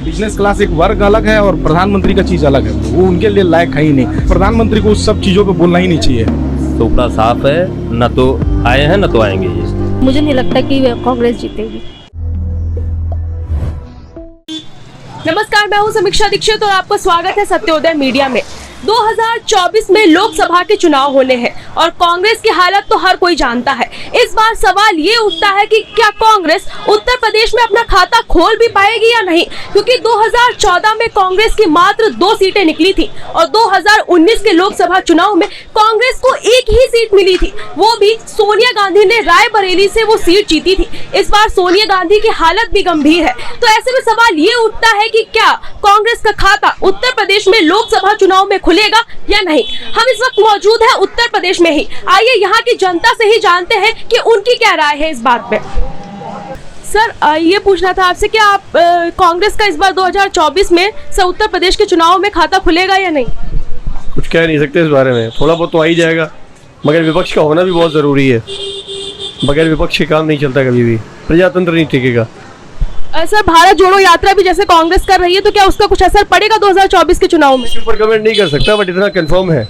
Business class एक वर्ग अलग है और प्रधानमंत्री का चीज अलग है, वो उनके लिए लायक है ही नहीं। प्रधानमंत्री को उस सब चीजों पे बोलना ही नहीं चाहिए। सुपड़ा साफ है, न तो आए हैं न तो आएंगे ये। मुझे नहीं लगता कि कांग्रेस जीतेगी। नमस्कार, मैं हूं समीक्षा दीक्षित और आपका स्वागत है सत्योदय मीडिया में। 2024 में लोकसभा के चुनाव होने हैं और कांग्रेस की हालत तो हर कोई जानता है। इस बार सवाल ये उठता है कि क्या कांग्रेस उत्तर प्रदेश में अपना खाता खोल भी पाएगी या नहीं, क्योंकि 2014 में कांग्रेस की मात्र 2 सीटें निकली थी और 2019 के लोकसभा चुनाव में कांग्रेस को एक ही सीट मिली थी, वो भी सोनिया गांधी ने रायबरेली से वो सीट जीती थी। इस बार सोनिया गांधी की हालत भी गंभीर है, तो ऐसे में सवाल ये उठता है कि क्या कांग्रेस का खाता उत्तर प्रदेश में लोकसभा चुनाव में खुलेगा या नहीं। हम इस वक्त मौजूद हैं उत्तर प्रदेश में ही। आइए यहाँ की जनता से ही जानते हैं कि उनकी क्या राय है इस बात पे। सर, ये पूछना था आपसे कि आप कांग्रेस का इस बार 2024 में उत्तर प्रदेश के चुनाव में खाता खुलेगा या नहीं? कुछ कह नहीं सकते इस बारे में, थोड़ा बहुत तो आ ही जाएगा, मगर विपक्ष का होना भी बहुत ज़रूरी है। बगैर विपक्ष के काम नहीं चलता, कभी भी प्रजातंत्र नहीं टिकेगा। सर, भारत जोड़ो यात्रा भी जैसे कांग्रेस कर रही है, तो क्या उसका कुछ असर पड़ेगा 2024 के चुनाव में? इसके ऊपर कमेंट नहीं कर सकता, बट इतना कंफर्म है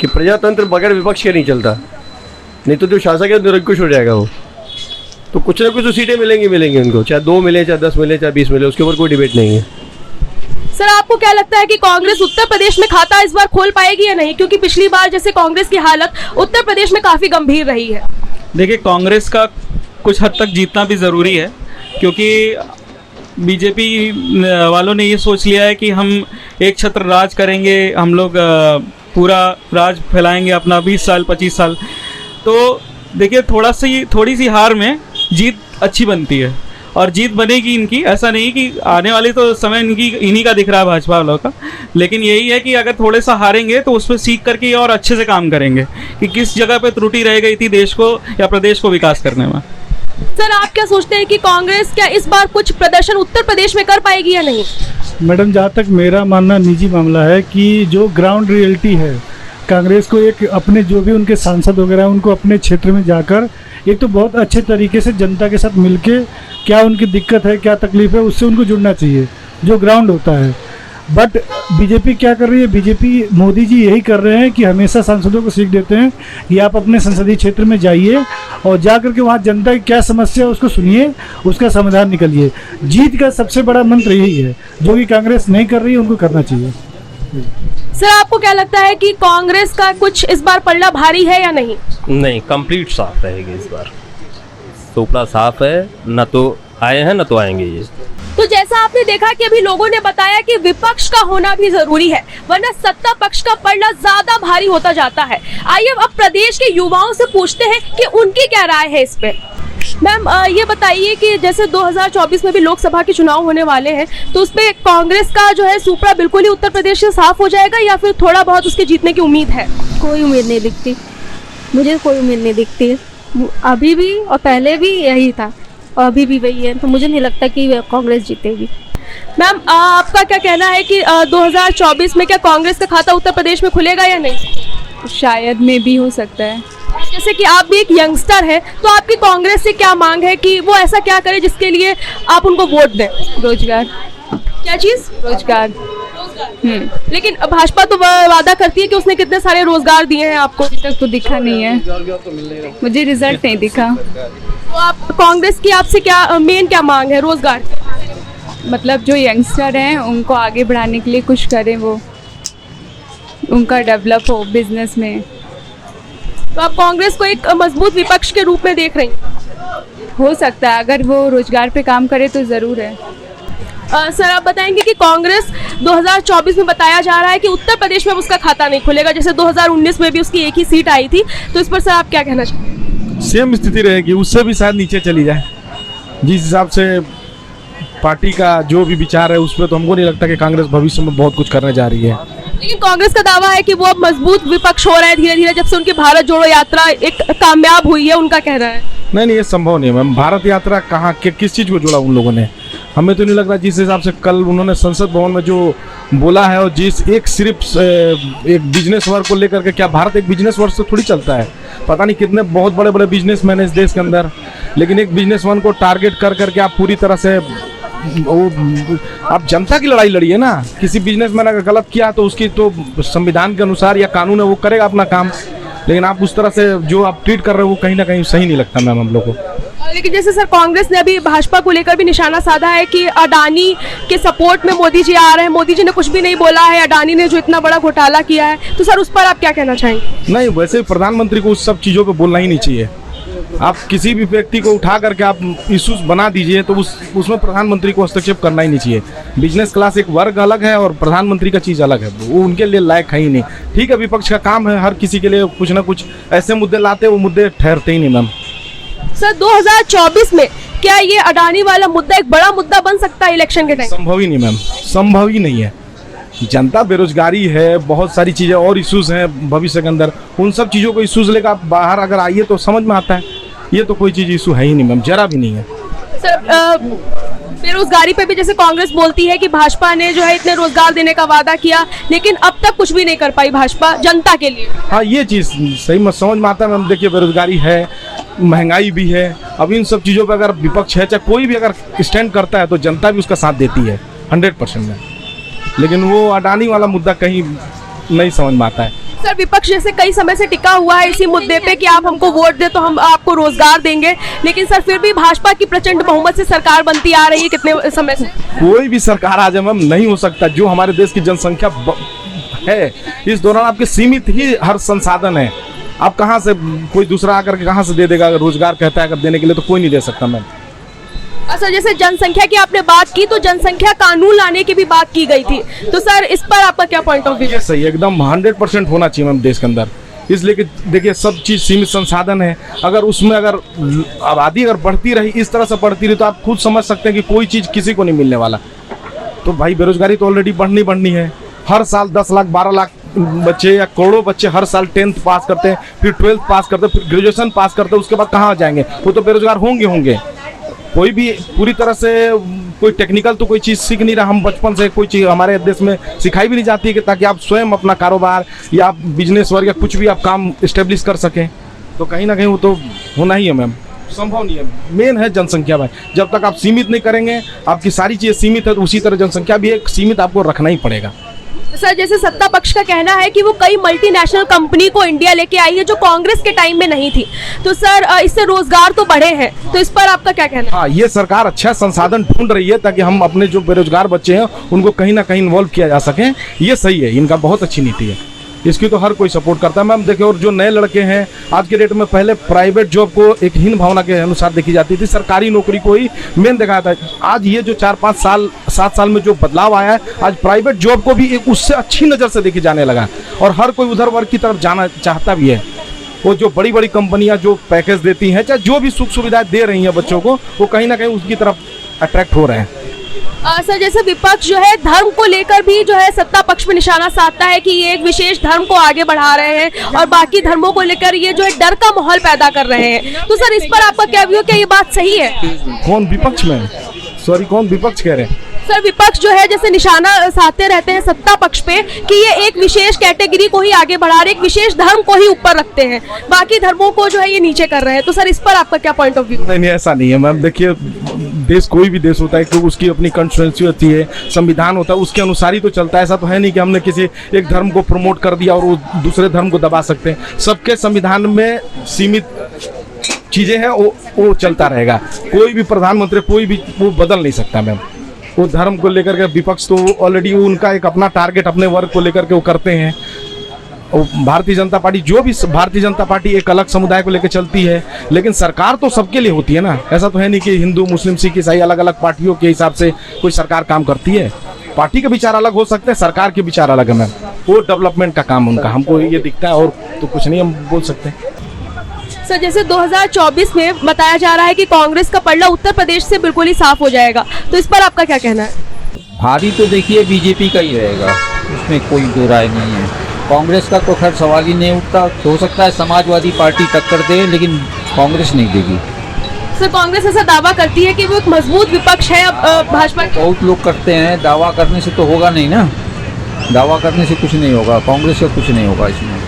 कि प्रजातंत्र बगैर विपक्ष के नहीं चलता, नहीं तो जो शासक है निरंकुश हो जाएगा वो। तो कुछ ना कुछ तो सीटें मिलेंगी उनको, चाहे 2 मिले, चाहे 10 मिले, चाहे 20 मिले, उसके ऊपर कोई डिबेट नहीं है। सर, आपको क्या लगता है कि कांग्रेस उत्तर प्रदेश में खाता इस बार खोल पाएगी या नहीं, क्योंकि पिछली बार जैसे कांग्रेस की हालत उत्तर प्रदेश में काफी गंभीर रही है? देखिए, कांग्रेस का कुछ हद तक जीतना भी ज़रूरी है, क्योंकि बीजेपी वालों ने ये सोच लिया है कि हम एक छत्र राज करेंगे, हम लोग पूरा राज फैलाएंगे अपना 20 साल 25 साल। तो देखिए, थोड़ी सी हार में जीत अच्छी बनती है और जीत बनेगी इनकी। ऐसा नहीं कि आने वाले तो समय इन्हीं का दिख रहा है भाजपा वालों का, लेकिन यही है कि अगर थोड़े सा हारेंगे तो उस पर सीख करके और अच्छे से काम करेंगे कि किस जगह पे त्रुटि रह गई थी देश को या प्रदेश को विकास करने में। सर, आप क्या सोचते हैं कि कांग्रेस क्या इस बार कुछ प्रदर्शन उत्तर प्रदेश में कर पाएगी या नहीं? मैडम, जहाँ तक मेरा मानना निजी मामला है कि जो ग्राउंड रियलिटी है, कांग्रेस को एक अपने जो भी उनके सांसद वगैरह उनको अपने क्षेत्र में जाकर एक तो बहुत अच्छे तरीके से जनता के साथ मिलके क्या उनकी दिक्कत है, क्या तकलीफ है, उससे उनको जुड़ना चाहिए, जो ग्राउंड होता है। बट बीजेपी क्या कर रही है? बीजेपी मोदी जी यही कर रहे हैं कि हमेशा सांसदों को सीख देते हैं कि आप अपने संसदीय क्षेत्र में जाइए और जा करके वहाँ जनता की क्या समस्या है उसको सुनिए, उसका समाधान निकालिए। जीत का सबसे बड़ा मंत्र यही है, जो कि कांग्रेस नहीं कर रही है, उनको करना चाहिए। सर, आपको क्या लगता है कि कांग्रेस का कुछ इस बार पलड़ा भारी है या नहीं? नहीं, कंप्लीट साफ रहेगी इस बार। सुपड़ा साफ है, न तो आए हैं न तो आएंगे ये। तो जैसा आपने देखा कि अभी लोगों ने बताया कि विपक्ष का होना भी जरूरी है, वरना सत्ता पक्ष का पलड़ा ज्यादा भारी होता जाता है। आइए अब प्रदेश के युवाओं से पूछते हैं कि उनकी क्या राय है इस पे। मैम, ये बताइए कि जैसे 2024 में भी लोकसभा के चुनाव होने वाले हैं, तो उसपे कांग्रेस का जो है सुपड़ा बिल्कुल ही उत्तर प्रदेश से साफ हो जाएगा या फिर थोड़ा बहुत उसके जीतने की उम्मीद है? कोई उम्मीद नहीं दिखती, मुझे कोई उम्मीद नहीं दिखती। अभी भी और पहले भी यही था और अभी भी वही है, तो मुझे नहीं लगता कि कांग्रेस जीतेगी। मैम, आपका क्या कहना है कि 2024 में क्या कांग्रेस का खाता उत्तर प्रदेश में खुलेगा या नहीं? शायद में भी हो सकता है। जैसे कि आप भी एक यंगस्टर हैं, तो आपकी कांग्रेस से क्या मांग है कि वो ऐसा क्या करे जिसके लिए आप उनको वोट दें? रोजगार। क्या चीज? रोजगार। लेकिन भाजपा तो वादा करती है कि उसने कितने सारे रोजगार दिए हैं आपको। अभी तक तो दिखा नहीं है, मुझे रिजल्ट नहीं दिखा। तो आप कांग्रेस की आपसे क्या मेन क्या मांग है? रोजगार। मतलब जो यंगस्टर हैं उनको आगे बढ़ाने के लिए कुछ करें, वो उनका डेवलप हो बिजनेस में। तो आप कांग्रेस को एक मजबूत विपक्ष के रूप में देख रही हैं? हो सकता है, अगर वो रोजगार पे काम करे तो ज़रूर है। सर, आप बताएंगे कि कांग्रेस 2024 में बताया जा रहा है कि उत्तर प्रदेश में उसका खाता नहीं खुलेगा, जैसे 2019 में भी उसकी एक ही सीट आई थी, तो इस पर सर आप क्या कहना चाहते हैं? सेम स्थिति रहेगी, उससे भी शायद नीचे चली जाए। जिस हिसाब से पार्टी का जो भी विचार है उस पर तो हमको नहीं लगता कि कांग्रेस भविष्य में बहुत कुछ करने जा रही है। लेकिन कांग्रेस का दावा है कि वो अब मजबूत विपक्ष हो रहा है धीरे धीरे, जब से उनकी भारत जोड़ो यात्रा एक कामयाब हुई है, उनका कहना है। नहीं, ये संभव नहीं है मैम। भारत यात्रा कहाँ किस चीज़ को जोड़ा उन लोगों ने? हमें तो नहीं लग रहा। जिस हिसाब से कल उन्होंने संसद भवन में जो बोला है और जिस सिर्फ एक बिजनेस वर्क को लेकर के, क्या भारत एक बिजनेस वर्क से थोड़ी चलता है? पता नहीं कितने बहुत बड़े बड़े बिजनेसमैन है इस देश के अंदर, लेकिन एक बिजनेसमैन को टारगेट कर करके आप पूरी तरह से वो आप जनता की लड़ाई लड़िए ना। किसी बिजनेसमैन अगर गलत किया तो उसकी तो संविधान के अनुसार या कानून है वो करेगा अपना काम, लेकिन आप उस तरह से जो आप ट्रीट कर रहे हो वो कहीं ना कहीं सही नहीं लगता मैम हम लोग को। लेकिन जैसे सर कांग्रेस ने अभी भाजपा को लेकर भी निशाना साधा है कि अडानी के सपोर्ट में मोदी जी आ रहे हैं, मोदी जी ने कुछ भी नहीं बोला है, अडानी ने जो इतना बड़ा घोटाला किया है, तो सर उस पर आप क्या कहना चाहेंगे? नहीं, वैसे प्रधानमंत्री को उस सब चीज़ों पे बोलना ही नहीं चाहिए। आप किसी भी व्यक्ति को उठा करके आप इश्यूज बना दीजिए तो उसमें प्रधानमंत्री को हस्तक्षेप करना ही नहीं चाहिए। बिजनेस क्लास एक वर्ग अलग है और प्रधानमंत्री का चीज़ अलग है, वो उनके लिए लायक है ही नहीं। ठीक है, विपक्ष का काम है हर किसी के लिए कुछ ना कुछ ऐसे मुद्दे लाते, वो मुद्दे ठहरते ही नहीं मैम। सर 2024 में क्या ये अडानी वाला मुद्दा एक बड़ा मुद्दा बन सकता है इलेक्शन के टाइम? संभव ही नहीं मैम, संभव ही नहीं है। जनता बेरोजगारी है, बहुत सारी चीज़ें और इश्यूज हैं भविष्य के अंदर, उन सब चीज़ों को इश्यूज लेकर आप बाहर अगर आइए तो समझ में आता है। ये तो कोई चीज़ इशू है ही नहीं मैम, जरा भी नहीं है। सर बेरोजगारी पे भी जैसे कांग्रेस बोलती है कि भाजपा ने जो है इतने रोजगार देने का वादा किया, लेकिन अब तक कुछ भी नहीं कर पाई भाजपा जनता के लिए। हाँ, ये चीज़ सही में समझ में आता है मैम। देखिए, बेरोजगारी है, महंगाई भी है, अब इन सब चीज़ों पे अगर विपक्ष है, चाहे कोई भी अगर स्टैंड करता है तो जनता भी उसका साथ देती है 100% में। लेकिन वो अडानी वाला मुद्दा कहीं नहीं समझ में आता है। सर विपक्ष जैसे कई समय से टिका हुआ है इसी मुद्दे पे कि आप हमको वोट दे तो हम आपको रोजगार देंगे, लेकिन सर फिर भी भाजपा की प्रचंड बहुमत से सरकार बनती आ रही है कितने समय से। कोई भी सरकार आ जाए मैम, नहीं हो सकता। जो हमारे देश की जनसंख्या है, इस दौरान आपके सीमित ही हर संसाधन है। आप कहाँ से, कोई दूसरा आकर के कहाँ से दे देगा? अगर रोजगार कहता है अगर देने के लिए तो कोई नहीं दे सकता मैम। सर जैसे जनसंख्या की आपने बात की तो जनसंख्या कानून लाने की भी बात की गई थी, तो सर इस पर आपका क्या पॉइंट ऑफ व्यू? ये सही, एकदम 100% होना चाहिए मैम देश के अंदर। इसलिए कि देखिए, सब चीज़ सीमित संसाधन है, अगर उसमें अगर आबादी अगर बढ़ती रही, इस तरह से बढ़ती रही, तो आप खुद समझ सकते हैं कि कोई चीज़ किसी को नहीं मिलने वाला। तो भाई बेरोजगारी तो ऑलरेडी बढ़नी है। हर साल 10 लाख 12 लाख बच्चे या करोड़ों बच्चे हर साल 10th पास करते हैं, फिर 12th पास करते हैं, फिर ग्रेजुएशन पास करते हैं, उसके बाद कहाँ जाएंगे? वो तो बेरोजगार होंगे। कोई भी पूरी तरह से कोई टेक्निकल तो कोई चीज़ सीख नहीं रहा। हम बचपन से कोई चीज़ हमारे देश में सिखाई भी नहीं जाती है कि ताकि आप स्वयं अपना कारोबार या आप बिजनेस वर्ग या कुछ भी आप काम इस्टेब्लिश कर सकें। तो कहीं ना कहीं वो तो होना ही है मैम, संभव नहीं है। मेन है जनसंख्या भाई, जब तक आप सीमित नहीं करेंगे, आपकी सारी चीज़ें सीमित है, तो उसी तरह जनसंख्या भी एक सीमित आपको रखना ही पड़ेगा। सर जैसे सत्ता पक्ष का कहना है कि वो कई मल्टीनेशनल कंपनी को इंडिया लेके आई है जो कांग्रेस के टाइम में नहीं थी, तो सर इससे रोजगार तो बढ़े हैं, तो इस पर आपका क्या कहना है? हाँ, ये सरकार अच्छा संसाधन ढूंढ रही है ताकि हम अपने जो बेरोजगार बच्चे हैं उनको कहीं ना कहीं इन्वॉल्व किया जा सके। ये सही है, इनका बहुत अच्छी नीति है, इसकी तो हर कोई सपोर्ट करता है मैम। देखिए, और जो नए लड़के हैं आज के डेट में, पहले प्राइवेट जॉब को एक हीन भावना के अनुसार देखी जाती थी, सरकारी नौकरी को ही मेन देखा था। आज ये जो 4-5 साल 7 साल में जो बदलाव आया है, आज प्राइवेट जॉब को भी एक उससे अच्छी नज़र से देखी जाने लगा और हर कोई उधर वर्ग की तरफ जाना चाहता भी है। वो जो बड़ी बड़ी कंपनियां जो पैकेज देती हैं, चाहे जो भी सुख सुविधाएं दे रही हैं बच्चों को, वो कहीं ना कहीं उसकी तरफ अट्रैक्ट हो रहे हैं। सर जैसे विपक्ष जो है धर्म को लेकर भी जो है सत्ता पक्ष में निशाना साधता है कि ये एक विशेष धर्म को आगे बढ़ा रहे हैं और बाकी धर्मों को लेकर ये जो है डर का माहौल पैदा कर रहे हैं, तो सर इस पर आपका क्या व्यू? क्या ये बात सही है? कौन विपक्ष में? सॉरी, कौन विपक्ष कह रहे हैं? सर विपक्ष जो है जैसे निशाना साधते रहते हैं सत्ता पक्ष पे कि ये एक विशेष कैटेगरी को ही आगे बढ़ा रहे, एक विशेष धर्म को ही ऊपर रखते हैं, बाकी धर्मों को जो है ये नीचे कर रहे हैं, तो सर इस पर आपका क्या पॉइंट ऑफ व्यू? नहीं, ऐसा नहीं है मैम। देखिए, देश कोई भी देश होता है तो उसकी अपनी कॉन्स्टिट्यूएंसी होती है, संविधान होता है, उसके अनुसार ही तो चलता है। ऐसा तो है नहीं कि हमने किसी एक धर्म को प्रमोट कर दिया और वो दूसरे धर्म को दबा सकते हैं। सबके संविधान में सीमित चीज़ें हैं, वो चलता रहेगा। कोई भी प्रधानमंत्री कोई भी वो बदल नहीं सकता मैम। वो धर्म को लेकर के विपक्ष तो ऑलरेडी उनका एक अपना टारगेट अपने वर्ग को लेकर के वो करते हैं। और भारतीय जनता पार्टी भारतीय जनता पार्टी एक अलग समुदाय को लेकर चलती है, लेकिन सरकार तो सबके लिए होती है ना। ऐसा तो है नहीं कि हिंदू मुस्लिम सिख ईसाई अलग अलग पार्टियों के हिसाब से कोई सरकार काम करती है। पार्टी के विचार अलग हो सकते हैं, सरकार के विचार अलग है मैम। वो डेवलपमेंट का काम उनका, हमको ये दिखता है और तो कुछ नहीं हम बोल सकते। सर जैसे 2024 में बताया जा रहा है कि कांग्रेस का पलड़ा उत्तर प्रदेश से बिल्कुल ही साफ हो जाएगा, तो इस पर आपका क्या कहना है? भारी तो देखिए बीजेपी का ही रहेगा, उसमें कोई दो राय नहीं है। कांग्रेस का तो खैर सवाल ही नहीं उठता। हो सकता है समाजवादी पार्टी टक्कर दे, लेकिन कांग्रेस नहीं देगी। सर कांग्रेस ऐसा दावा करती है कि वो एक मजबूत विपक्ष है भाजपा। बहुत लोग करते हैं, दावा करने से तो होगा नहीं ना, दावा करने से कुछ नहीं होगा, कांग्रेस का कुछ नहीं होगा इसमें।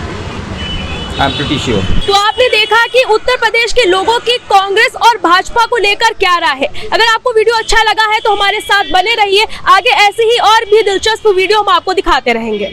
I am pretty sure. तो आपने देखा कि उत्तर प्रदेश के लोगों की कांग्रेस और भाजपा को लेकर क्या राय है। अगर आपको वीडियो अच्छा लगा है तो हमारे साथ बने रहिए, आगे ऐसी ही और भी दिलचस्प वीडियो हम आपको दिखाते रहेंगे।